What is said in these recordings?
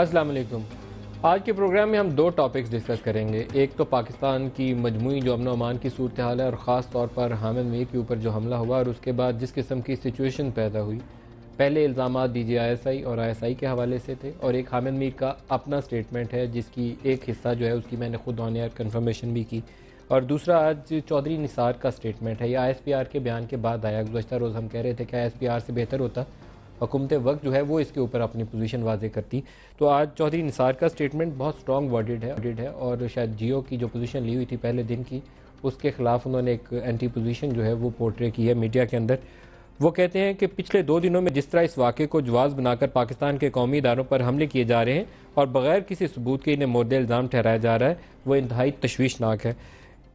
अस्सलाम वालेकुम। आज के प्रोग्राम में हम दो टॉपिक्स डिस्कस करेंगे। एक तो पाकिस्तान की मजमूई जो अमन व अमान की सूरत हाल है और ख़ास तौर पर हामिद मीर के ऊपर जो हमला हुआ और उसके बाद जिस किस्म की सिचुएशन पैदा हुई। पहले इल्ज़ाम DGISI और ISI के हवाले से थे और एक हामिद मीर का अपना स्टेटमेंट है जिसकी एक हिस्सा जो है उसकी मैंने खुद ऑन एयर कन्फर्मेशन भी की, और दूसरा आज चौधरी निसार का स्टेटमेंट है। ये ISPR के बयान के बाद आया। गुज़श्ता रोज़ हम कह रहे थे कि ISPR से बेहतर होता हुकूमत वक्त जो है वो इसके ऊपर अपनी पोजीशन वाजे करती। तो आज चौधरी निसार का स्टेटमेंट बहुत स्ट्रॉन्ग वर्डेड है और शायद जियो की जो पोजीशन ली हुई थी पहले दिन की उसके ख़िलाफ़ उन्होंने एक एंटी पोजीशन जो है वो पोर्ट्रे की है मीडिया के अंदर। वो कहते हैं कि पिछले 2 दिनों में जिस तरह इस वाक़े को जवाज़ बनाकर पाकिस्तान के कौमी इदारों पर हमले किए जा रहे हैं और बग़ैर किसी सबूत के इन्हें मोर्दे इल्ज़ाम ठहराया जा रहा है वो इंतहाई तशवीशनाक है।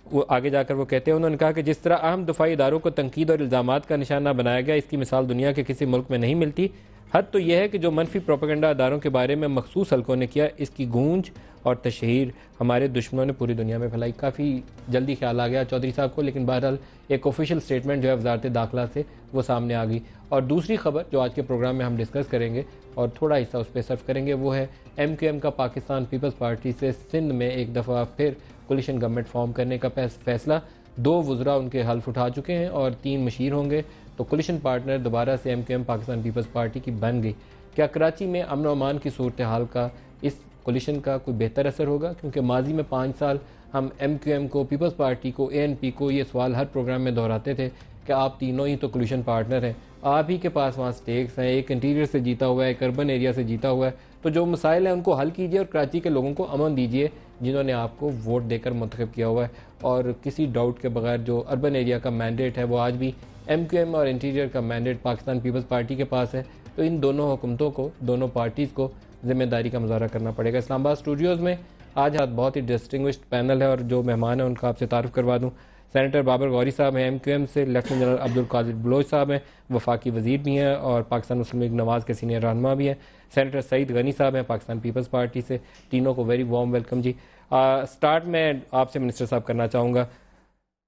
वो आगे जाकर वो कहते हैं, उन्होंने कहा कि जिस तरह अहम दफाई इदारों को तनकीद और इल्ज़ामात का निशाना बनाया गया इसकी मिसाल दुनिया के किसी मुल्क में नहीं मिलती। हद तो यह है कि जो मनफी प्रोपेगेंडा इदारों के बारे में मखसूस हल्कों ने किया इसकी गूंज और तशहीर हमारे दुश्मनों ने पूरी दुनिया में फैलाई। काफ़ी जल्दी ख्याल आ गया चौधरी साहब को, लेकिन बहरहाल एक ऑफिशियल स्टेटमेंट जो है वजारत दाखिला से वो सामने आ गई। और दूसरी खबर जो आज के प्रोग्राम में हम डिस्कस करेंगे और थोड़ा हिस्सा उस पर सर्व करेंगे वो है MQM का पाकिस्तान पीपल्स पार्टी से सिंध में एक दफ़ा फिर कोलिशन गवर्नमेंट फॉर्म करने का फैसला। 2 वज़रा उनके हल्फ उठा चुके हैं और 3 मशीर होंगे, तो कोलिशन पार्टनर दोबारा से MQM पाकिस्तान पीपल्स पार्टी की बन गई। क्या कराची में अमन व अमान की सूरत हाल का इस कोलिशन का कोई बेहतर असर होगा? क्योंकि माजी में 5 साल हम MQM को, पीपल्स पार्टी को, ANP को ये सवाल हर प्रोग्राम में दोहराते थे कि आप तीनों ही तो कोलिशन पार्टनर हैं, आप ही के पास वहाँ स्टेक्स हैं, एक इंटीरियर से जीता हुआ है, एक अर्बन एरिया से जीता हुआ है, तो जो मसाइल हैं उनको हल कीजिए और कराची के लोगों को अमन दीजिए जिन्होंने आपको वोट देकर मुंतखब किया हुआ है। और किसी डाउट के बगैर जो अर्बन एरिया का मैंडेट है वो आज भी MQM और इंटीरियर का मैंडेट पाकिस्तान पीपल्स पार्टी के पास है। तो इन दोनों हुकूमतों को, दोनों पार्टीज़ को ज़िम्मेदारी का मुजाहरा करना पड़ेगा। इस्लामाबाद स्टूडियोज़ में आज बहुत ही डिस्टिंग्विश्ड पैनल है और जो मेहमान हैं उनका आपसे तारुफ करवा दूँ। सेनेटर बाबर गौरी साहब हैं MQM से, लेफ्टिनेंट जनरल अब्दुल कादिर बलोच साहब हैं, वफाकी वज़ीर भी हैं और पाकिस्तान मुस्लिम लीग नवाज़ के सीनियर रहनुमा भी हैं। सेनेटर सईद गनी साहब हैं पाकिस्तान पीपल्स पार्टी से। तीनों को वेरी वार्म वेलकम जी। स्टार्ट में आपसे मिनिस्टर साहब करना चाहूँगा।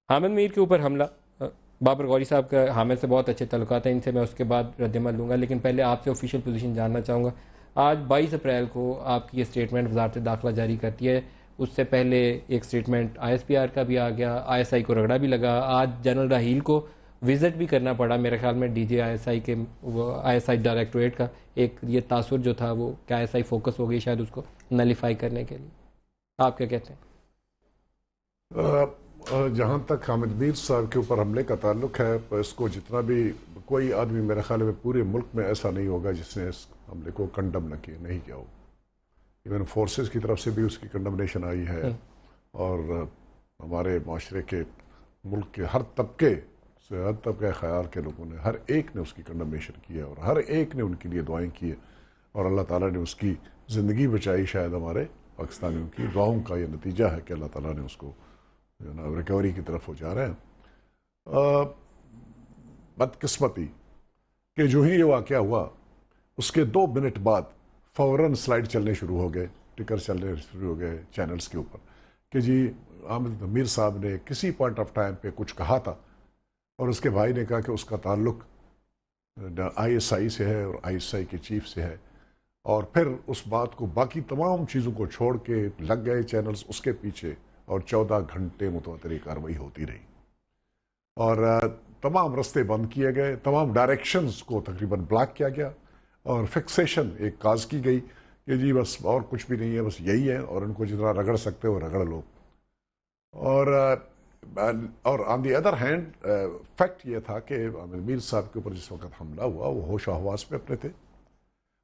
हामिद मीर के ऊपर हमला, बाबर गौरी साहब का हामिद से बहुत अच्छे तल्लुकात हैं, इनसे मैं उसके बाद रद्दमल लूँगा, लेकिन पहले आपसे ऑफिशियल पोजीशन जानना चाहूँगा। आज 22 अप्रैल को आपकी ये स्टेटमेंट वजारत दाखिला जारी करती है, उससे पहले एक स्टेटमेंट ISPR का भी आ गया, ISI को रगड़ा भी लगा, आज जनरल राहील को विज़िट भी करना पड़ा मेरे ख्याल में DGISI के ISI डायरेक्टोरेट का। एक ये तासुर जो था वो क्या ISI फोकस हो गई शायद उसको नलीफाई करने के लिए, आप क्या कहते हैं? जहाँ तक हामिद मीर साहब के ऊपर हमले का ताल्लुक है, इसको जितना भी कोई आदमी मेरे ख्याल में पूरे मुल्क में ऐसा नहीं होगा जिसने इस हमले को कंडम नहीं किया हो। इवन फोर्सेस की तरफ से भी उसकी कंडमनेशन आई है और हमारे माशरे के मुल्क के हर तबके से, हर तबके ख्याल के लोगों ने, हर एक ने उसकी कंडमनेशन की है और हर एक ने उनके लिए दुआएं की है और अल्लाह ताला ने उसकी ज़िंदगी बचाई। शायद हमारे पाकिस्तानियों की दुआओं का ये नतीजा है कि अल्लाह ताला ने उसको जो ना रिकवरी की तरफ हो जा रहे हैं। बदकिस्मती कि जो ही ये वाक़या हुआ उसके 2 मिनट बाद फ़ौरन स्लाइड चलने शुरू हो गए, टिकर चलने शुरू हो गए चैनल्स के ऊपर कि जी हामिद मीर साहब ने किसी पॉइंट ऑफ टाइम पे कुछ कहा था और उसके भाई ने कहा कि उसका ताल्लुक ISI से है और ISI के चीफ से है, और फिर उस बात को बाकी तमाम चीज़ों को छोड़ के लग गए चैनल्स उसके पीछे और 14 घंटे मुतवातिर कार्रवाई होती रही और तमाम रास्ते बंद किए गए, तमाम डायरेक्शंस को तकरीबन ब्लॉक किया गया और फिक्सेशन एक काज की गई कि जी बस और कुछ भी नहीं है, बस यही है और इनको जितना रगड़ सकते हो रगड़ लो। और on the other hand fact ये था कि हामिद मीर साहब के ऊपर जिस वक्त हमला हुआ वो होश हवास में अपने थे,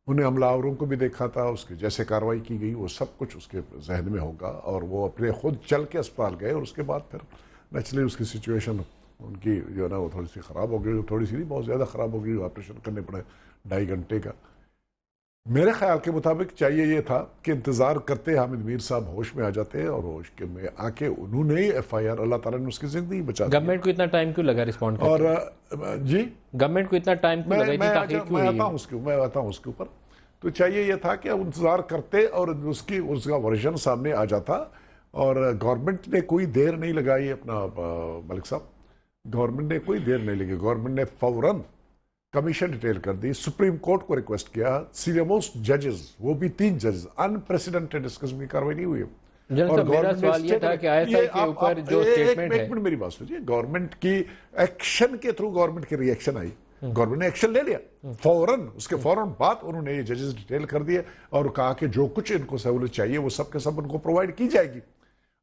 उन्हें हमलावरों को भी देखा था, उसके जैसे कार्रवाई की गई वो सब कुछ उसके जहन में होगा और वो अपने खुद चल के अस्पताल गए और उसके बाद फिर नेचुरली उसकी सिचुएशन उनकी जो है ना वो थोड़ी सी ख़राब हो गई, थोड़ी सी नहीं बहुत ज़्यादा ख़राब हो गई, ऑपरेशन करने पड़े 2.5 घंटे का। मेरे ख्याल के मुताबिक चाहिए ये था कि इंतज़ार करते हामिद मीर साहब होश में आ जाते और होश के में आके उन्होंने ही FIR, अल्लाह ताला ने उसकी ज़िंदगी बचा दी। गवर्नमेंट को इतना टाइम क्यों लगा रिस्पॉन्ड करने? और जी गवर्नमेंट को इतना टाइम क्यों लगा, मैं आता हूँ उसके ऊपर। तो चाहिए ये था कि अब इंतज़ार करते और उसका वर्जन सामने आ जाता और गवर्नमेंट ने कोई देर नहीं लगाई, अपना मलिक साहब, गवर्नमेंट ने कोई देर नहीं लगी, गवर्नमेंट ने फ़ौरन कमीशन डिटेल कर दी, सुप्रीम कोर्ट को रिक्वेस्ट किया, सीनियर मोस्ट जजेस, वो भी 3 जजेस, अनप्रेसिडेंटेड इस किस्म की कार्रवाई नहीं हुई है। और मेरा सवाल ये था कि आईएसआई के ऊपर जो स्टेटमेंट है, एक मिनट मेरी बात सुनिए, गवर्नमेंट की एक्शन के थ्रू गवर्नमेंट की रिएक्शन आई, गवर्नमेंट ने एक्शन ले लिया फौरन, उसके फौरन बाद उन्होंने ये जजेस डिटेल कर दिए और कहा कि जो कुछ इनको सहूलत चाहिए वो सब के सब उनको प्रोवाइड की जाएगी।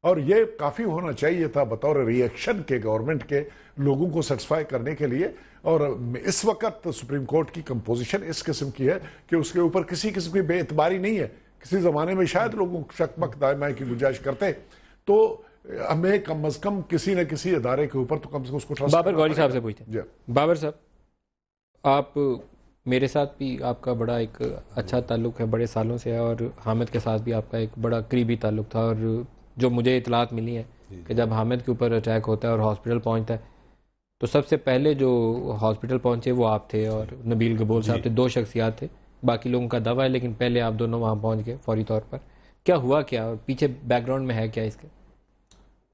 और ये काफी होना चाहिए था बतौर रिएक्शन के गवर्नमेंट के, लोगों को सेटिस्फाई करने के लिए। और इस वक्त सुप्रीम कोर्ट की कंपोजिशन इस किस्म की है कि उसके ऊपर किसी किस्म की बेइतबारी नहीं है। किसी जमाने में शायद लोगों को शक दायमाई की गुंजाइश करते, तो हमें कम अज कम किसी न किसी इदारे के ऊपर तो कम से कम उसको ट्रस्ट। बाबर गौरी साहब से पूछते। बाबर साहब, आप मेरे साथ भी आपका बड़ा एक अच्छा ताल्लुक है, बड़े सालों से है, और हामिद के साथ भी आपका एक बड़ा करीबी ताल्लुक था। और जो मुझे इतलात मिली है कि जब हामिद के ऊपर अटैक होता है और हॉस्पिटल पहुंचता है, तो सबसे पहले जो हॉस्पिटल पहुंचे वो आप थे और नबील गबोल साहब थे, 2 शख्सियात थे। बाकी लोगों का दावा है, लेकिन पहले आप दोनों वहाँ पहुँच गए फौरी तौर पर। क्या हुआ क्या, और पीछे बैकग्राउंड में है क्या इसके?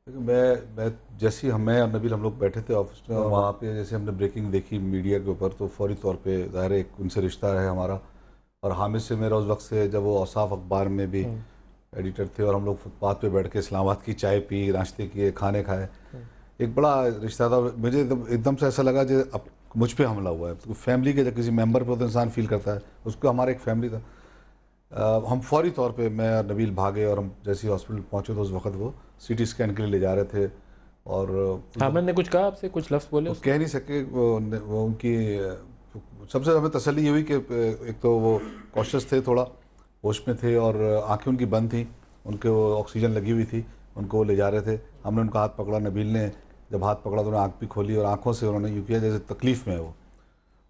मैं जैसे मैं और नबील हम लोग बैठे थे ऑफिस में, और वहाँ पे जैसे हमने ब्रेकिंग देखी मीडिया के ऊपर, तो फौरी तौर पे ज़ाहिर है उनसे रिश्ता है हमारा। और हामिद से मेरा उस वक्त से, जब वो औसाफ अखबार में भी एडिटर थे, और हम लोग फुटपाथ पे बैठ के इस्लामाबाद की चाय पी, नाश्ते किए, खाने खाए, एक बड़ा रिश्ता था। मुझे एकदम से ऐसा लगा जो अब मुझ पे हमला हुआ है। तो फैमिली के जब किसी मेंबर पे तो इंसान फील करता है, उसको हमारा एक फैमिली था। हम फौरी तौर पे मैं और नबील भागे, और हम जैसे ही हॉस्पिटल पहुंचे तो उस वक्त वो सीटी स्कैन के लिए ले जा रहे थे। और हामिद ने कुछ कहा आपसे, कुछ लफ्ज़ बोले? कह नहीं सके। वो उनकी सबसे हमें तसल्ली ये हुई कि एक तो वो कॉशियस थे, थोड़ा होश में थे, और आंखें उनकी बंद थी, उनके वो ऑक्सीजन लगी हुई थी, उनको वो ले जा रहे थे। हमने उनका हाथ पकड़ा, नबील ने जब हाथ पकड़ा तो उन्होंने आँख भी खोली, और आंखों से उन्होंने यूँ किया जैसे तकलीफ़ में है वो।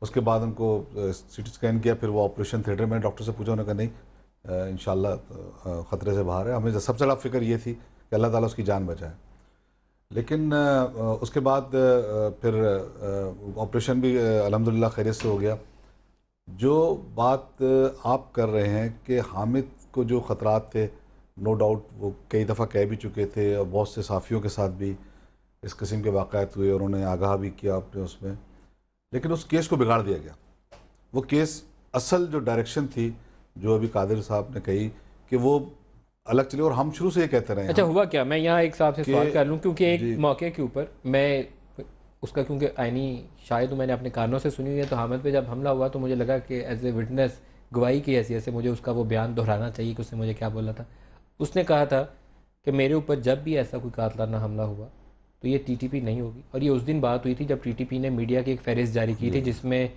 उसके बाद उनको सीटी स्कैन किया, फिर वो ऑपरेशन थिएटर में डॉक्टर से पूछा, उन्होंने कहा नहीं इंशाल्लाह ख़तरे से बाहर है। हमें सबसे ज़्यादा फिक्र ये थी कि अल्लाह ताला उसकी जान बचाए। लेकिन उसके बाद फिर ऑपरेशन भी अल्हम्दुलिल्लाह खैरियत से हो गया। जो बात आप कर रहे हैं कि हामिद को जो ख़तरात थे, नो डाउट वो कई दफ़ा कह भी चुके थे, और बहुत से साफ़ियों के साथ भी इस किस्म के वाक़यात हुए, और उन्होंने आगाह भी किया अपने उसमें। लेकिन उस केस को बिगाड़ दिया गया। वो केस असल जो डायरेक्शन थी, जो अभी कादिर साहब ने कही कि वो अलग चले, और हम शुरू से ये कहते रहे। अच्छा, हुआ क्या? मैं यहाँ एक साहब से सवाल कर लूँ, क्योंकि एक मौके के ऊपर मैं उसका, क्योंकि आईनी शायद मैंने अपने कानों से सुनी हुई है, तो हामिद पे जब हमला हुआ तो मुझे लगा कि एज ए विटनेस, गवाही की हैसियत से मुझे उसका वो बयान दोहराना चाहिए कि उसने मुझे क्या बोला था। उसने कहा था कि मेरे ऊपर जब भी ऐसा कोई कातलाना हमला हुआ तो ये टीटीपी नहीं होगी। और ये उस दिन बात हुई थी जब टीटीपी ने मीडिया की एक फहरिस्त जारी की थी, जिसमें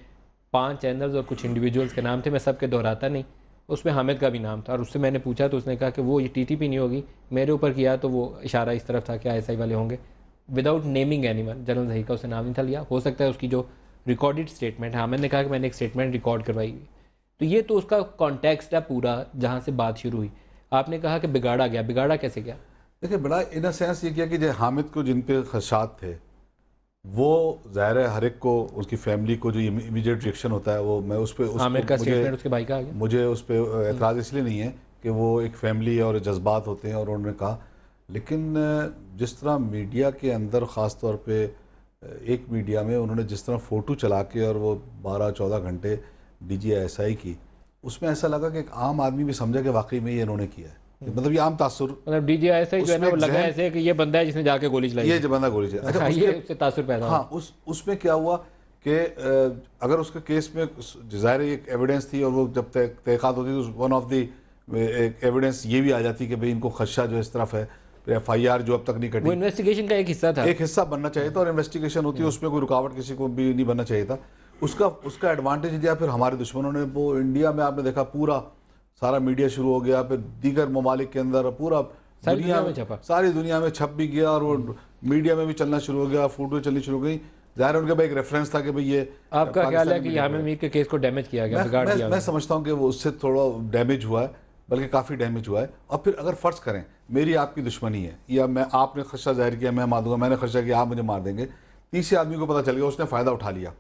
5 चैनल्स और कुछ इंडिविजुअल्स के नाम थे। मैं सबके दोहराता नहीं, उसमें हामिद का भी नाम था। और उससे मैंने पूछा तो उसने कहा कि वो ये टीटीपी नहीं होगी, मेरे ऊपर किया तो वो इशारा इस तरफ था कि आईएसआई वाले होंगे, विदाउट नेमिंग एनीवन। जनरल जही का उसने नाम नहीं था लिया। हो सकता है उसकी जो रिकॉर्डेड स्टेटमेंट है, हामिद ने कहा कि मैंने एक स्टेटमेंट रिकॉर्ड करवाई हुई, तो ये तो उसका कॉन्टेक्स्ट है पूरा जहाँ से बात शुरू हुई। आपने कहा कि बिगाड़ा गया, बिगाड़ा कैसे गया? देखिए, बड़ा इन अ सेंस ये किया कि जो हामिद को जिन पे खदशात थे, वो ज़ाहिर है हर एक को, उसकी फैमिली को जो इमीडिएट रिएक्शन होता है, वो मैं उस पर आमिर का स्टेटमेंट उसके भाई का आ गया। मुझे उस पर एतराज़ इसलिए नहीं है कि वो एक फैमिली और जज्बात होते हैं, और उन्होंने कहा। लेकिन जिस तरह मीडिया के अंदर ख़ास तौर पे एक मीडिया में उन्होंने जिस तरह फ़ोटो चला के, और वो 12-14 घंटे DGI की, उसमें ऐसा लगा कि एक आम आदमी भी समझा कि वाकई में ये इन्होंने किया है। मतलब ये आम तासुर, मतलब DGI जो है ना, वो लगा ऐसे कि ये बंदा है जिसने जाके गोली चलाई, ये जो बंदा गोली चलाई। अच्छा, ये उससे तासुर पैदा। हाँ, उसमें क्या हुआ कि अगर उसके केस में ज़ाहिर एक एविडेंस थी, और वो जब तहक़ीक़ात होती तो वन ऑफ द एविडेंस ये भी आ जाती कि भाई इनको खदशा जो इस तरफ है, FIR जो अब तक नहीं कटी, वो इन्वेस्टिगेशन का एक हिस्सा था, एक हिस्सा बनना चाहिए था, और इन्वेस्टिगेशन होती है उसमें कोई रुकावट किसी को भी नहीं बनना चाहिए था। उसका एडवांटेज दिया फिर हमारे दुश्मनों ने। वो इंडिया में आपने देखा पूरा सारा मीडिया शुरू हो गया, फिर दीगर ममालिक के अंदर पूरा दुनिया में छपा, सारी दुनिया में छप भी गया, और वो मीडिया में भी चलना शुरू हो गया, फोटो चलनी शुरू हो गई। ज़ाहिर उनके पास एक रेफरेंस था कि भाई ये। आपका ख्याल है कि हामिद मीर के केस को डैमेज किया गया, बिगाड़ दिया? मैं समझता हूँ कि वो उससे थोड़ा डैमेज हुआ है, बल्कि काफ़ी डैमेज हुआ है। और फिर अगर फ़र्ज़ करें मेरी आपकी दुश्मनी है, या आपने खदशा जाहिर किया, मैं मार दूंगा, मैंने खदशा किया आप मुझे मार देंगे, तीसरे आदमी को पता चल गया, उसने फ़ायदा उठा लिया,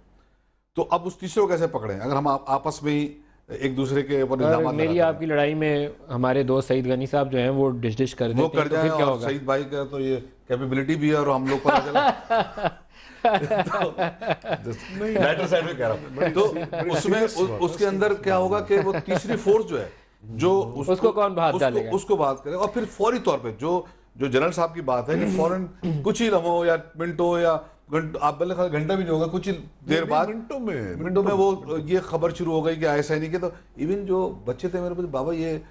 तो अब उस तीसरे को कैसे पकड़ें? अगर हम आपस में ही एक दूसरे के ऊपर इल्जाम, मेरी आपकी लड़ाई में हमारे दोस्त सईद गनी साहब जो हैं वो डिश डिश कर देते हैं, वो कर जाए, और सईद भाई का तो ये कैपेबिलिटी भी है, और हम लोग पता चला लाइटर साइड में कह रहा हूँ। तो उसमें उसके अंदर क्या होगा कि वो तीसरी फोर्स जो है जो उसको कौन बात डालेगा, उसको बात करे, और फिर फौरी तौर पे जो जनरल साहब की बात है कि फौरन कुछ ही लम्हों या मिनटों या आप बल्ले घंटा भी नहीं होगा, कुछ ही देर बाद मिनटों में वो ये खबर शुरू हो गई कि ISI नहीं किया। तो इवन जो बच्चे थे मेरे पास, बाबा ये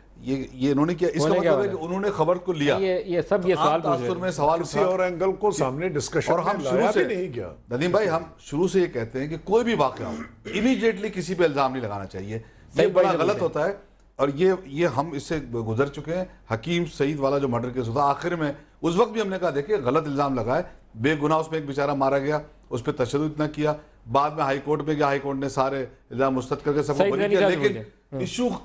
इन्होंने किया, इसका मतलब है कि उन्होंने खबर को लिया। ये सवाल में सवाल किसी और एंगल को सामने डिस्कशन और हम शुरू से नहीं किया। नदीम भाई, हम शुरू से ये कहते हैं कि कोई भी वाकया हो इमीडिएटली किसी पे इल्जाम नहीं लगाना चाहिए, ये बड़ा गलत होता है। और ये हम इससे गुजर चुके हैं। हकीम सईद वाला जो मर्डर केस होता, आखिर में उस वक्त भी हमने कहा देखिए गलत इल्जाम लगाए, बेगुनाह उसमें एक बेचारा मारा गया, उस पर तशद्दुद इतना किया, बाद में हाई कोर्ट में गया, हाई कोर्ट ने सारे इल्जाम मुस्तरद करके सबको बरी किया, लेकिन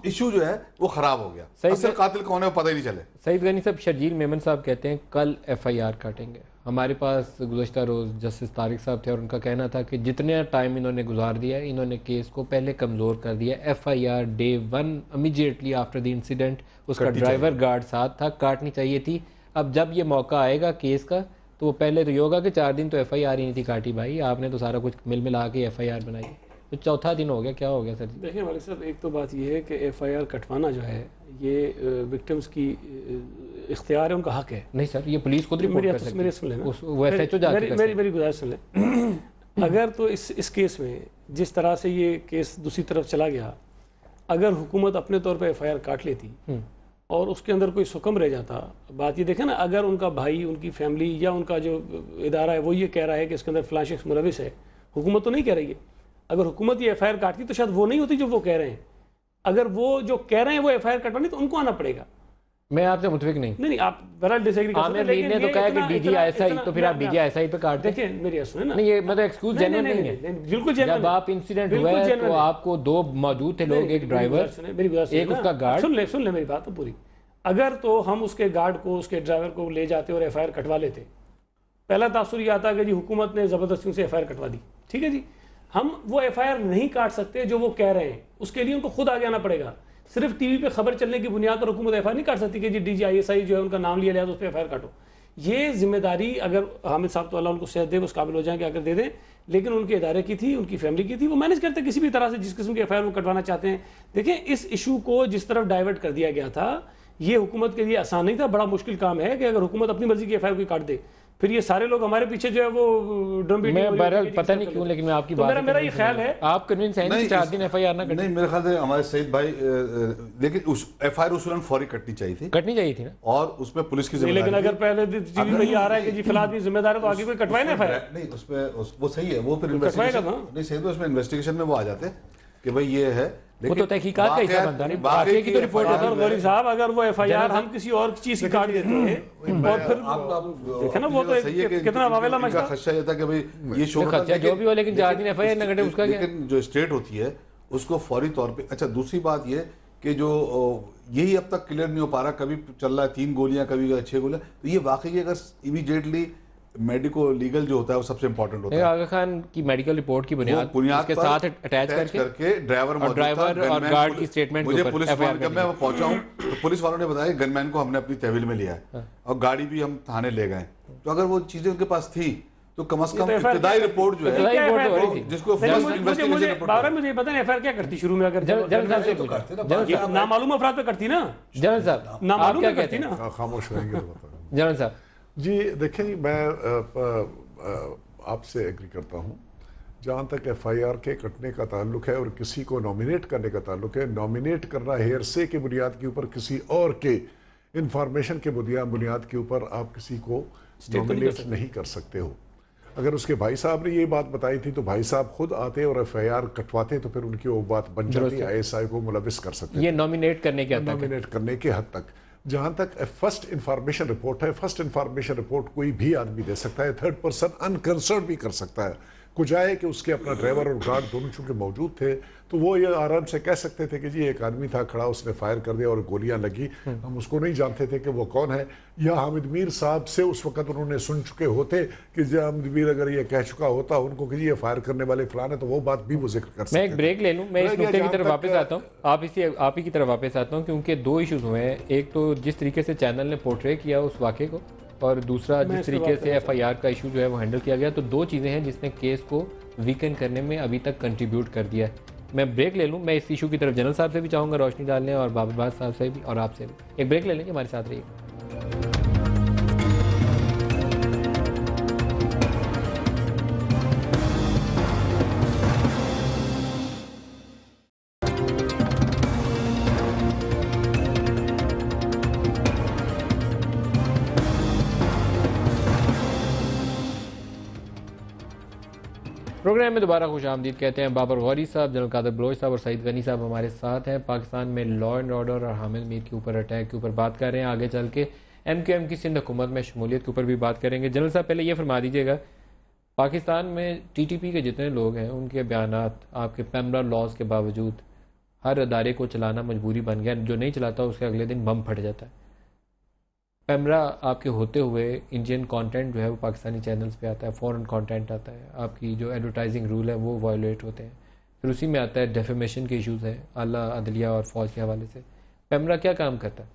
इशू जो है वो खराब हो गया। असल कातिल कौन है वो पता ही नहीं चले। सईद गनी साहब, शर्जील मेमन साहब कहते हैं कल FIR काटेंगे। हमारे पास गुज़श्ता रोज़ जस्टिस तारिक साहब थे और उनका कहना था कि जितने टाइम इन्होंने गुजार दिया है, इन्होंने केस को पहले कमज़ोर कर दिया। FIR day 1 immediately after the incident, उसका ड्राइवर गार्ड साथ था, काटनी चाहिए थी। अब जब ये मौका आएगा केस का तो वो पहले तो ये होगा कि 4 दिन तो FIR ही नहीं थी काटी भाई, आपने तो सारा कुछ मिल मिला के FIR बनाई, तो चौथा दिन हो गया, क्या हो गया सर जी? देखिए मालिक साहब, एक तो बात ये है कि FIR कटवाना जो है ये विक्टिम्स की इख्तियार है, उनका हक है। नहीं सर, ये पुलिस खुद रिपोर्ट कर सकती है। मेरी सुन लेना, वो SHO जाके कर सकती है। मेरी गुजारिश सुन लें। अगर तो इस केस में जिस तरह से ये केस दूसरी तरफ चला गया, अगर हुकूमत अपने तौर पर FIR काट लेती और उसके अंदर कोई सुकम रह जाता, बात ये देखें ना, अगर उनका भाई, उनकी फैमिली या उनका जो इदारा है वो ये कह रहा है कि इसके अंदर फलां शख्स मुलविस है, हुकूमत तो नहीं कह रही है, अगर हुकूमत ये FIR काटती तो शायद वो नहीं होती जो वो कह रहे हैं। अगर वो जो कह रहे हैं वो FIR कटवानी तो उनको आना पड़ेगा। मैं आपसे मुतफिक नहीं, आप बहरहाल डिसएग्री कर सकते हैं, लेकिन ने तो कहा कि DGISI, तो फिर आप DGISI पे काट दें। देखिए मेरी सुने ना, नहीं ये मतलब एक्सक्यूज जेन्युइन नहीं है, बिल्कुल जेन्युइन। जब आप इंसिडेंट हुआ है तो आपको 2 मौजूद थे लोग, एक ड्राइवर, एक उसका गार्ड। सुन ले मेरी बात तो पूरी। अगर तो हम उसके गार्ड को, उसके ड्राइवर को ले जाते और FIR कटवा लेते, पहला तासुर ये आता कि जी हुकूमत ने ज़बरदस्ती से FIR कटवा दी, ठीक है जी। हम वो FIR नहीं काट सकते जो वो कह रहे हैं, उसके लिए उनको खुद आगे आना पड़ेगा। सिर्फ टीवी पे खबर चलने की बुनियाद पर हुकूमत FIR नहीं काट सकती कि जी DGISI जो है उनका नाम लिया लिया तो उस पर FIR काटो। ये जिम्मेदारी अगर हामिद साहब तो अल्लाह उनको सेहत दे, उस काबिल हो जाएं कि अगर दे दें, लेकिन उनके इदारे की थी, उनकी फैमिली की थी, वो मैनेज करते किसी भी तरह से जिस किस्म की FIR वो कटवाना चाहते हैं। देखें इस इशू को जिस तरफ डाइवर्ट कर दिया गया था, ये हुकूमत के लिए आसान नहीं था, बड़ा मुश्किल काम है कि अगर हुकूमत अपनी मर्जी की FIR को काट दे, फिर ये सारे लोग हमारे पीछे जो है वो ड्रम बीटिंग। मैं बहरहाल पता नहीं क्यों, लेकिन मैं आपकी बात, मेरा ये ख्याल है आप कन्विंस हैं कि 4 दिन FIR ना कटे। नहीं, मेरे ख्याल से हमारे सईद भाई, लेकिन उस FIR उसूलन फौरी कटनी चाहिए थी ना, और उसमें पुलिस की जिम्मेदारी। लेकिन अगर पहले टीवी में ये आ रहा है कि जी फिलहाल भी जिम्मेदार है तो आगे कोई कटवाए ना FIR। नहीं, उसमें वो सही है, वो फिर इन्वेस्टिगेशन नहीं सही, तो उसमें इन्वेस्टिगेशन में वो आ जाते कि भाई ये है, वो तो तहकीकात का हिस्सा बनता नहीं, बाकी की तो रिपोर्ट है। और गौरी साहब, अगर वो FIR हम किसी और चीज की काट देते हैं और फिर देखे ना, वो तो कितना वावेला मसला। खदशा ये था कि भाई ये शो जो भी हो, लेकिन 4 दिन FIR न कटे उसका क्या। लेकिन जो स्टेट होती है उसको फौरी तौर पे, अच्छा दूसरी बात ये कि जो यही अब तक क्लियर नहीं हो पा रहा, कभी चल रहा है 3 गोलियां, कभी 6 गोलियां, तो ये वाकई अगर इमीडिएटली मेडिको लीगल जो होता है वो सबसे इंपॉर्टेंट होता है। आगा खान की मेडिकल रिपोर्ट की बुनियाद के साथ अटैच करके ड्राइवर और गार्ड की स्टेटमेंट, मुझे पुलिस वालों, जब मैं पहुंचा हूं तो पुलिस वालों ने बताया गनमैन को हमने अपनी तहवील में लिया है और गाड़ी भी हम थाने ले गए। तो अगर वो चीजें उनके पास थी तो कम से कम इब्तिदाई रिपोर्ट जो है जिसको मुझे पता नहीं FIR क्या करती शुरू में, अगर नामालूम अफराद पे करती ना, जनरल साहब नामालूम क्या करती ना, खामोश रहेंगे तो बता। जनरल साहब जी देखें, मैं आपसे एग्री करता हूँ। जहाँ तक FIR के कटने का ताल्लुक है और किसी को नॉमिनेट करने का ताल्लुक है, नॉमिनेट करना हेयरसे की बुनियाद के ऊपर, किसी और के इंफॉर्मेशन के बुनियाद के ऊपर आप किसी को नॉमिनेट नहीं कर सकते हो। अगर उसके भाई साहब ने ये बात बताई थी तो भाई साहब खुद आते और FIR कटवाते तो फिर उनकी वो बात बन जाती, ISI को मुलविस कर सकते। ये नॉमिनेट करने के हद तक जहाँ तक फर्स्ट इंफॉर्मेशन रिपोर्ट है, फर्स्ट इंफॉर्मेशन रिपोर्ट कोई भी आदमी दे सकता है, थर्ड पर्सन अनकंसर्न भी कर सकता है। कुछ आए कि उसके अपना ड्राइवर और गार्ड दोनों चूंकि मौजूद थे तो वो ये आराम से कह सकते थे कि जी एक आदमी था खड़ा, उसने फायर कर दिया और गोलियां लगी, हम उसको नहीं जानते थे कि वो कौन है। या हामिद मीर साहब से उस वक्त उन्होंने सुन चुके होते कि जब हामिद मीर अगर ये कह चुका होता उनको कि ये फायर करने वाले फलान है, तो वो बात भी वो जिक्र कर सकते। मैं एक ब्रेक ले लूँ, मैं इस नुकते की तरफ वापस आता हूँ, आप ही की तरफ वापस आता हूँ, क्योंकि 2 इशूज़ हुए हैं। एक तो जिस तरीके से चैनल ने पोर्ट्रे किया उस वाक़े को, और दूसरा मैं जिस इस पे तरीके बात से करना FIR का इशू जो है वो हैंडल किया गया, तो दो चीज़ें हैं जिसने केस को वीकन करने में अभी तक कंट्रीब्यूट कर दिया है। मैं ब्रेक ले लूँ, मैं इस इशू की तरफ जनरल साहब से भी चाहूँगा रोशनी डालने और बाबरबाज साहब से भी और आपसे भी। एक ब्रेक ले लेंगे, हमारे साथ रहिए। प्रोग्राम में दोबारा खुश आमदीद कहते हैं। बाबर गौरी साहब, जनरल कादर बलोच साहब और सईद गनी साहब हमारे साथ हैं। पाकिस्तान में लॉ एंड ऑर्डर और हामिद मीर के ऊपर अटैक के ऊपर बात कर रहे हैं। आगे चल के MQM की सिंध हुकूमत में शमूलियत के ऊपर भी बात करेंगे। जनरल साहब, पहले ये फरमा दीजिएगा, पाकिस्तान में TTP के जितने लोग हैं उनके बयानात आपके पैमरा लॉज के बावजूद हर अदारे को चलाना मजबूरी बन गया, जो नहीं चलाता उसके अगले दिन बम फट जाता है। पैमरा आपके होते हुए इंडियन कंटेंट जो है वो पाकिस्तानी चैनल्स पे आता है, फॉरेन कंटेंट आता है, आपकी जो एडवर्टाइजिंग रूल है वो वायोलेट होते हैं। फिर उसी में आता है डेफेमेशन के इश्यूज़ हैं आला अदलिया और फौज के हवाले से। पैमरा क्या काम करता है?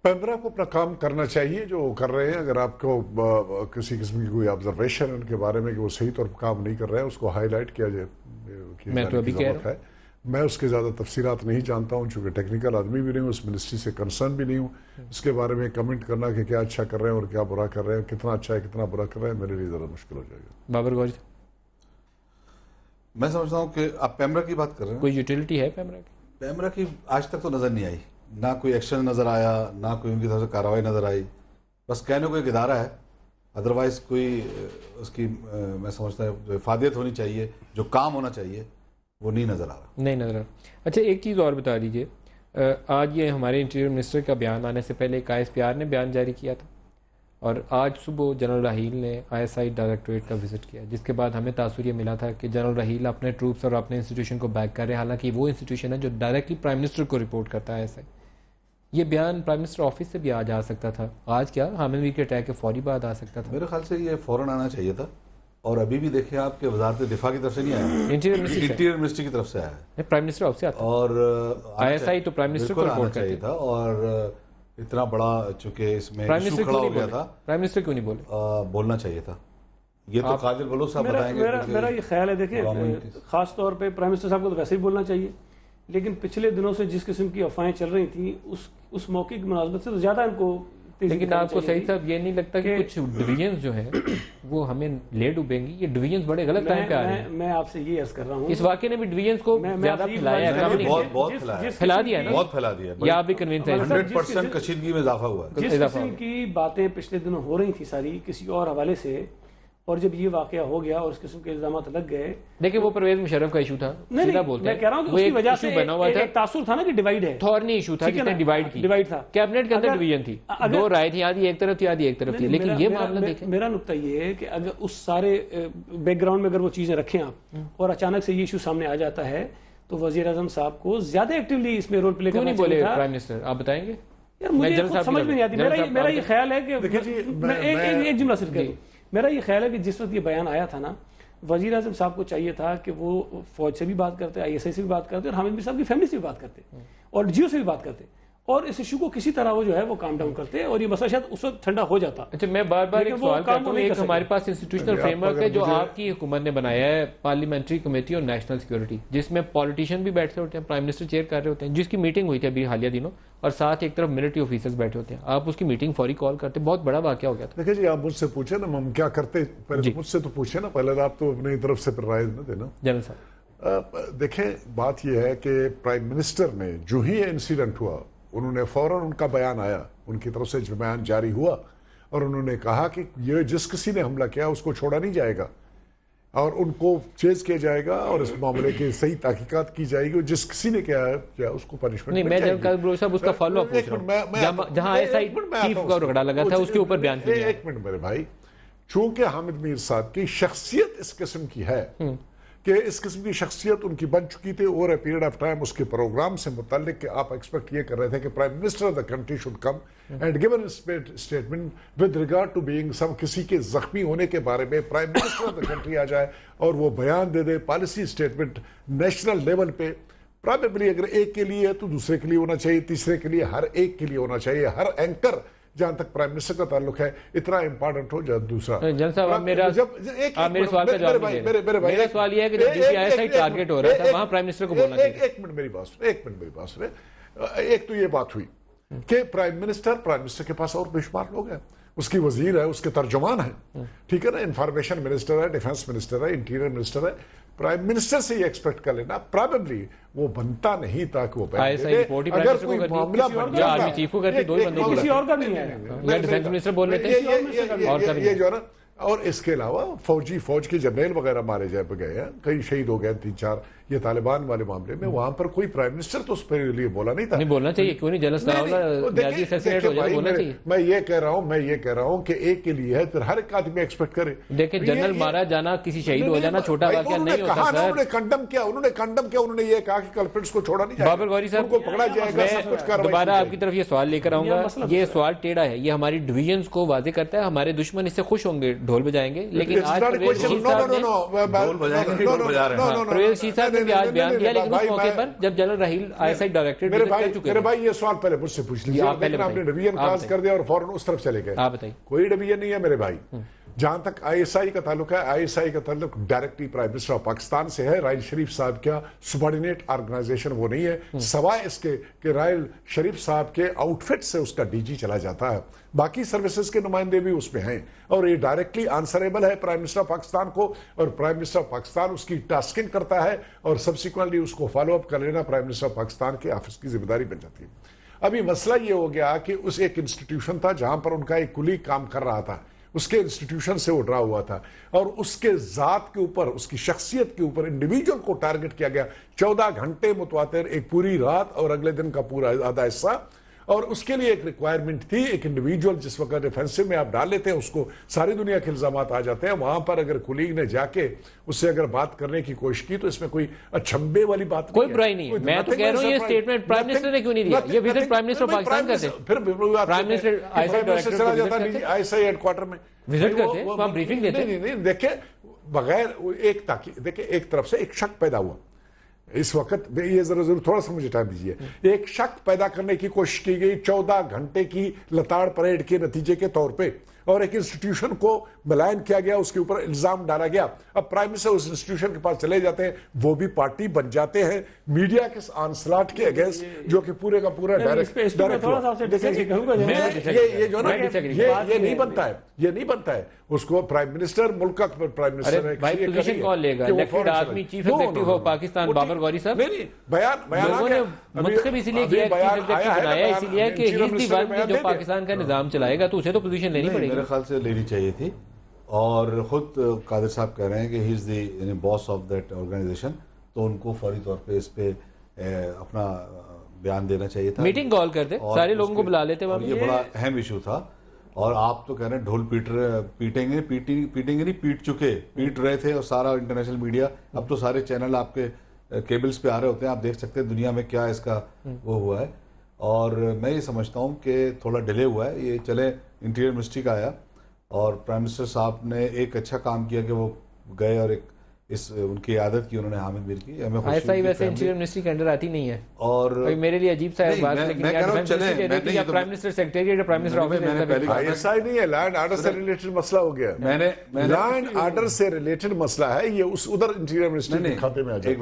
पैमरा को अपना काम करना चाहिए जो कर रहे हैं। अगर आपको किसी किस्म की कोई ऑब्जर्वेशन है उनके बारे में कि वो सही तौर पर काम नहीं कर रहे हैं, उसको हाईलाइट किया जाए। मैं तो अभी कह रहा हूँ, मैं उसके ज़्यादा तफसीलात नहीं जानता हूँ, चूँकि टेक्निकल आदमी भी नहीं हूँ, उस मिनिस्ट्री से कंसर्न भी नहीं हूँ। इसके बारे में कमेंट करना कि क्या अच्छा कर रहे हैं और क्या बुरा कर रहे हैं, कितना अच्छा है कितना बुरा कर रहे हैं, मेरे लिए ज़रा मुश्किल हो जाएगा। बाबर गौरी, मैं समझता हूँ कि आप पैमरा की बात कर रहे हैं। कोई यूटिलिटी है पैमरा की? पैमरा की आज तक तो नज़र नहीं आई, ना कोई एक्शन नज़र आया, ना कोई उनकी तरफ से कार्रवाई नज़र आई। बस कहने को एक इदारा है, अदरवाइज कोई उसकी मैं समझता है जो इफादियत होनी चाहिए, जो काम होना चाहिए, वो नहीं नज़र आ रहा। नहीं नज़र आ रहा। अच्छा, एक चीज़ और बता दीजिए, आज ये हमारे इंटीरियर मिनिस्टर का बयान आने से पहले एक ISPR ने बयान जारी किया था और आज सुबह जनरल राहील ने ISI डायरेक्टोरेट का विजिट किया, जिसके बाद हमें तासुर ये मिला था कि जनरल राहील अपने ट्रूप्स और अपने इंस्टीट्यूशन को बैक कर रहे हैं। हालांकि वो इंस्टीट्यूशन है जो डायरेक्टली प्राइम मिनिस्टर को रिपोर्ट करता है ISI। ये बयान प्राइम मिनिस्टर ऑफिस से भी आज आ सकता था, आज क्या हामिद मीर के अटैक के फौरी बाद आ सकता था? मेरे ख्याल से ये फ़ौरन आना चाहिए था, और अभी भी देखें आपके वजारत दिफा की तरफ से नहीं आया, इंटीरियर मिनिस्ट्री की तरफ से आया है। प्राइम मिनिस्टर ऑफिस से आता है और ISI तो प्राइम मिनिस्टर को रिपोर्ट चाहिए था। और इतना बड़ा चूंकि इसमें प्राइम इशू मिनिस्टर खड़ा क्यों हो नहीं गया बोले? था, प्राइम मिनिस्टर क्यों नहीं बोले? बोलना चाहिए था। ये तो कादिर बलोच साहब बताएंगे। मेरा ये ख्याल है, देखिए खास तौर पे प्राइम मिनिस्टर साहब को तो वैसे ही बोलना चाहिए, लेकिन पिछले दिनों से जिस किस्म की अफवाहें चल रही थी उस मौके की मुनासबत से तो ज़्यादा इनको लेकिन आपको सही साहब ये नहीं लगता कि कुछ डिवीजन्स जो हैं वो हमें ले डूबेंगी? ये डिवीजन्स बड़े गलत टाइम पे आ रहे हैं। मैं आपसे ये अर्ज कर रहा हूँ, इस वाकये ने भी डिवीजन्स को ज्यादा फैलाया है, बहुत फैला दिया है, बहुत फैला दिया है। या आप भी कन्विंस हैं? 100% कशीदगी में इजाफा हुआ है। जिस किस्म की बातें पिछले दिनों हो रही थी सारी किसी और हवाले से, और जब ये वाकया हो गया और इस किस्म के इल्जाम लग गए, देखिए वो परवेज मुशर्रफ का इशू था, सीधा बोलते हैं। मैं कह रहा हूं कि उसकी वजह से बना हुआ था, एक तासुर था ना कि डिवाइड है, थॉर्नी इशू था जिसने डिवाइड था। कैबिनेट के अंदर डिवीजन थी, दो राय थी, आधी एक तरफ थी आधी एक तरफ थी। लेकिन ये मामला देखें, मेरा नुक्ता ये है कि अगर उस सारे बैकग्राउंड में अगर वो चीजें रखें आप और अचानक से ये इशू सामने आ जाता है तो वजीर आजम साहब को ज्यादा एक्टिवली इसमें रोल प्ले करना चाहिए था। प्राइम मिनिस्टर आप बताएंगे? यार मुझे समझ में नहीं आती। मेरा ये ख्याल है कि एक जुमला सिर्फ कह, मेरा ये ख्याल है कि जिस वक्त ये बयान आया था ना, वजीर आजम साहब को चाहिए था कि वो फौज से भी बात करते, ISI से भी बात करते और हामिद मीर साहब की फैमिली से भी बात करते और जियो से भी बात करते और इस इशू को किसी तरह वो जो है वो काम डाउन करते और ये मसला शायद उस वक्त ठंडा हो जाता। अच्छा, मैं बार बार एक सवाल करता हूँ, एक हमारे पास इंस्टीट्यूशनल फ्रेमवर्क है जो आपकी हुकूमत ने बनाया है, पार्लियामेंट्री कमेटी और नेशनल सिक्योरिटी, जिसमें पॉलिटिशियन भी बैठे होते हैं, प्राइम मिनिस्टर चेयर कर रहे होते हैं, जिसकी मीटिंग हुई थी अभी हालिया दिनों, और साथ एक तरफ मिलिट्री ऑफिसर्स बैठे होते हैं। आप उसकी मीटिंग फौरी कॉल करते, बहुत बड़ा वाकया हो गया था। देखिए जी, आप मुझसे पूछे ना हम क्या करते, पहले मुझसे तो पूछे ना, पहले आप तो अपनी तरफ से राय न देना। जनरल साहब देखें, बात यह है कि प्राइम मिनिस्टर ने जो ही इंसिडेंट हुआ उन्होंने फौरन उनका बयान आया, उनकी तरफ से जो बयान जारी हुआ और उन्होंने कहा कि ये जिस किसी ने हमला किया उसको छोड़ा नहीं जाएगा और उनको चेज किया जाएगा और इस मामले की सही तहकीकात की जाएगी और जिस किसी ने किया उसको पनिशमेंट नहीं। मैं जनरल साहब उसका फॉलो अप पूछ रहा हूं, जहां ISI चीफ का रगड़ा लगा था उसके ऊपर बयान किया। एक मिनट मेरे भाई, चूंकि हामिद मीर साहब की शख्सियत इस किस्म की है कि इस किस्म की शख्सियत उनकी बन चुकी थी over a period of time, उसके प्रोग्राम से मुताल्लिक कि आप एक्सपेक्ट ये कर रहे थे कि prime minister of the country should come and give an statement with regard to being some, किसी के जख्मी होने के बारे में prime minister of the country आ जाए और वो बयान दे दे, पॉलिसी स्टेटमेंट नेशनल लेवल पे। प्रॉबेबली अगर एक के लिए है तो दूसरे के लिए होना चाहिए, तीसरे के लिए, हर एक के लिए होना चाहिए। हर एंकर जहां तक प्राइम मिनिस्टर का ताल्लुक है इतना इंपॉर्टेंट हो जाए। दूसरा जन साहब मेरे सवाल का जवाब नहीं दे रहे। मेरा सवाल यह है कि जब DPISI टारगेट हो रहा था वहां प्राइम मिनिस्टर को बोलना चाहिए। एक मिनट मेरी बात सुने। एक तो ये बात हुई कि प्राइम मिनिस्टर के पास और बेशुमार लोग हैं, उसकी वजीर है, उसके तर्जुमान है, ठीक है ना, इंफॉर्मेशन मिनिस्टर है, डिफेंस मिनिस्टर है, इंटीरियर मिनिस्टर है। प्राइम मिनिस्टर से ये एक्सपेक्ट कर लेना प्रॉबेबली वो बनता नहीं था कि वो अगर कोई मामला आर्मी चीफ को करती दो बंदों किसी और का नहीं है, डिफेंस मिनिस्टर बोल रहे थे ये जो है ना। और इसके अलावा फौज के जनरल वगैरह मारे गए हैं, कई शहीद हो गए 3-4 ये तालिबान वाले मामले में। वहां पर कोई प्राइम मिनिस्टर तो उस पर लिए बोला नहीं था। नहीं बोलना चाहिए, क्यों नहीं? मैं ये कह रहा हूं कि एक के लिए है, फिर हर एक आदमी एक्सपेक्ट करे। देखिए जनरल मारा जाना, किसी शहीद हो जाना छोटा वाकया नहीं होता सर। उन्होंने कंडम किया, उन्होंने ये कहा कि कल्प्रिट्स को छोड़ा नहीं जाएगा, बाबर गौरी साहब उनको पकड़ा जाएगा, सब कुछ कार्रवाई। दोबारा आपकी तरफ ये सवाल लेकर आऊंगा। ये सवाल टेढ़ा है, ये हमारी डिविजन्स को वाजे करता है। हमारे दुश्मन इससे खुश होंगे, ढोल बजाएंगे, लेकिन आज परवेज शीह साहब ने भी आज बयान दिया, लेकिन उस मौके पर जब जनरल राहील ISI डायरेक्टर कर चुके। मेरे भाई ये सवाल पहले मुझसे पूछ लीजिए, आपने डिवीजन क्रॉस कर दिया और फौरन उस तरफ चले गए। आप बताइए। कोई डिवीजन नहीं है मेरे भाई। जहां तक ISI का ताल्लुक है, ISI का ताल्लुक directly prime minister of Pakistan से है। राइल शरीफ साहब का सबॉर्डिनेट ऑर्गेनाइजेशन वो नहीं है, सवाए इसके कि राइल शरीफ साहब के आउटफिट से उसका DG चला जाता है। बाकी सर्विसेज के नुमाइंदे भी उसमें हैं और ये डायरेक्टली आंसरेबल है प्राइम मिनिस्टर ऑफ पाकिस्तान को, और प्राइम मिनिस्टर ऑफ पाकिस्तान उसकी टास्किंग करता है और सब्सिक्वेंटली उसको फॉलो अप कर लेना प्राइम मिनिस्टर ऑफ पाकिस्तान के ऑफिस की जिम्मेदारी बन जाती है। अभी मसला ये हो गया कि उस एक इंस्टीट्यूशन था जहां पर उनका एक कुली काम कर रहा था, उसके इंस्टीट्यूशन से उठा हुआ था और उसके जात के ऊपर, उसकी शख्सियत के ऊपर इंडिविजुअल को टारगेट किया गया। 14 घंटे मुतवातिर, एक पूरी रात और अगले दिन का पूरा आधा हिस्सा। और उसके लिए एक रिक्वायरमेंट थी, एक इंडिविजुअल जिस वक्त डिफेंसिव में आप डाल लेते हैं उसको सारी दुनिया के इल्जामात आ जाते हैं। वहां पर अगर कुलीग ने जाके उससे अगर बात करने की कोशिश की तो इसमें कोई अछंबे वाली बात कोई बुराई नहीं है। मैं तो कह रहा हूं ये स्टेटमेंट प्राइम मिनिस्टर ने क्यों नहीं दिया? ये विजिट प्राइम मिनिस्टर पाकिस्तान करते, फिर प्राइम मिनिस्टर ISI हेडक्वार्टर में विजिट करते, वहां ब्रीफिंग देते। नहीं देखिए, बगैर एक ताकि देखिए एक तरफ से एक शक पैदा हुआ इस वक्त, ये जरूर थोड़ा सा मुझे टाइम दीजिए। एक शक पैदा करने की कोशिश की गई 14 घंटे की लताड़ परेड के नतीजे के तौर पे, और एक इंस्टीट्यूशन को मलायन किया गया, उसके ऊपर इल्जाम डाला गया। अब प्राइम मिनिस्टर उस इंस्टीट्यूशन के पास चले जाते हैं, वो भी पार्टी बन जाते हैं मीडिया के आंसलाट के अगेंस्ट, जो कि पूरे का पूरा डायरेक्ट ये नहीं बनता है, ये नहीं बनता है। उसको प्राइम मिनिस्टर, मुल्क का प्राइम मिनिस्टर पोजीशन कौन लेगा? इलेक्टेड आदमी चीफ एग्जीक्यूटिव हो पाकिस्तान, बाबर गौरी साहब। बयान मुंतखब इसलिए किया, चीफ एग्जीक्यूटिव बनाया इसलिए कि ही इज द वन जो पाकिस्तान का निजाम चलाएगा, तो उसे तो पोजीशन लेनी पड़ेगी। मेरे ख्याल से लेनी चाहिए थी। और खुद कादिर साहब कह रहे हैं कि he is the boss of that organization, तो उनको फौरी तौर पे इस पे अपना बयान देना चाहिए था। मीटिंग कॉल करते, सारे लोगों को बुला लेते। ये बड़ा अहम इशू था। और आप तो कह रहे हैं ढोल पीटेंगे, नहीं, पीट रहे थे, और सारा इंटरनेशनल मीडिया, अब तो सारे चैनल आपके केबल्स पे आ रहे होते हैं, आप देख सकते हैं दुनिया में क्या इसका वो हुआ है। और मैं ये समझता हूँ कि थोड़ा डिले हुआ है। ये चले इंटीरियर मिनिस्ट्री का आया और प्राइम मिनिस्टर साहब ने एक अच्छा काम किया कि वो गए और एक उनकी आदत की उन्होंने हामिद मीर की। ISI वैसे इंटीरियर मिनिस्ट्री के अंडर आती नहीं है, और मेरे लिए अजीब सा है बात, लेकिन prime minister secretariat, prime minister office ISI नहीं है, लैंड आर्डर से रिलेटेड मसला हो गया। लैंड आर्डर से रिलेटेड मसला है, ये उस उधर इंटीरियर मिनिस्ट्री के खाते में आ जाए।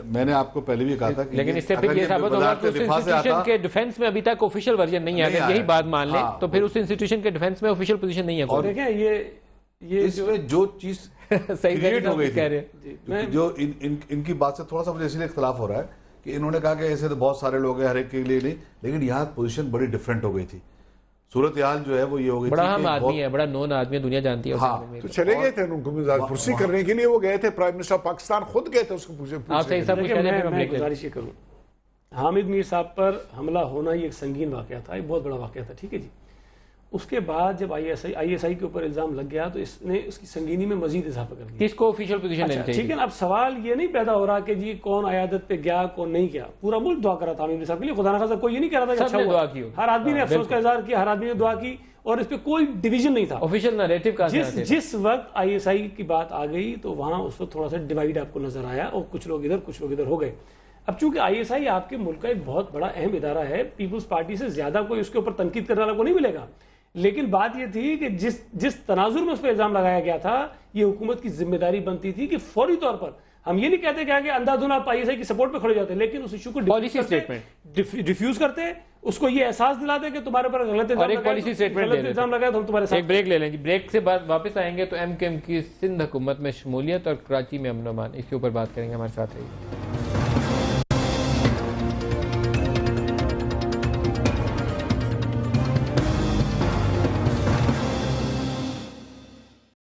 मैंने आपको पहले भी कहा था, लेकिन इससे फिर ये साबित होगा कि उस इंस्टीट्यूशन के डिफेंस में अभी तक ऑफिशियल वर्जन नहीं है। अगर यही बात मान लें तो फिर उस इंस्टीट्यूशन के डिफेंस में ऑफिशियल पोजीशन नहीं है। और देखिए ये इसमें जो चीज सही क्रिएट हो गई कह रहे हैं, जो इनकी बात से थोड़ा सा मुझे इसलिए इख्तलाफ हो रहा है कि इन्होंने कहा कि ऐसे तो बहुत सारे लोग हैं, हर एक के लिए नहीं, लेकिन यहाँ पोजीशन बड़ी डिफरेंट हो गई थी। सूरत हाल जो है वो ये हो गई, बड़ा हम आदमी है, बड़ा नोन आदमी है, दुनिया जानती है। हाँ, तो चले गए थे उनको कुर्सी करने के लिए, वो गए थे, प्राइम मिनिस्टर पाकिस्तान खुद गए थे उसको पूछे। मैं गुजारिश ये करूँ, हामिद मीर साहब पर हमला होना ये एक संगीन वाकया था, एक बहुत बड़ा वाकया था, ठीक है जी। उसके बाद जब ISI के ऊपर इल्जाम लग गया तो इसने उसकी संगीनी में मजीद इजाफा कर दिया। किसको ऑफिशियल पोजीशन लेनी चाहिए? ठीक है ना। अब सवाल ये नहीं पैदा हो रहा कि जी कौन आयादत पे गया, कौन नहीं गया। पूरा मुल्क दुआ कर रहा था हामिद साहब के लिए, खुदा ना खास्ता कोई ये नहीं कह रहा था कि अच्छा हुआ। हर आदमी ने अफसोस का इजहार किया, हर आदमी ने दुआ की, और इस पे कोई डिवीजन नहीं था। ऑफिशियल नैरेटिव का जिस वक्त ISI की बात आ गई तो वहां उस वक्त थोड़ा सा डिवाइड आपको नजर आया और कुछ लोग इधर कुछ लोग इधर हो गए। अब चूंकि आईएसआई आपके मुल्क का एक बहुत बड़ा अहम इदारा है, पीपुल्स पार्टी से ज्यादा कोई उसके ऊपर तनकीद करने वाला को नहीं मिलेगा, लेकिन बात यह थी कि जिस तनाजुर में उस पर इल्जाम लगाया गया था, ये हुकूमत की जिम्मेदारी बनती थी कि फौरी तौर पर, हम ये नहीं कहते कि आगे अंधाधुन आप आईएसआई की सपोर्ट पे खड़े जाते, लेकिन उस इशू को पॉलिसी स्टेटमेंट डिफ्यूज करते, उसको ये एहसास दिलाते कि तुम्हारे पर गलत इल्जाम लगाया तो हम तुम्हारे साथ। एक ब्रेक ले लेंगे, ब्रेक से बाद वापस आएंगे तो एमकेएम की सिंध हुकूमत में शमूलियत और कराची में अमन अमान, इसके ऊपर बात करेंगे। हमारे साथ रहिए।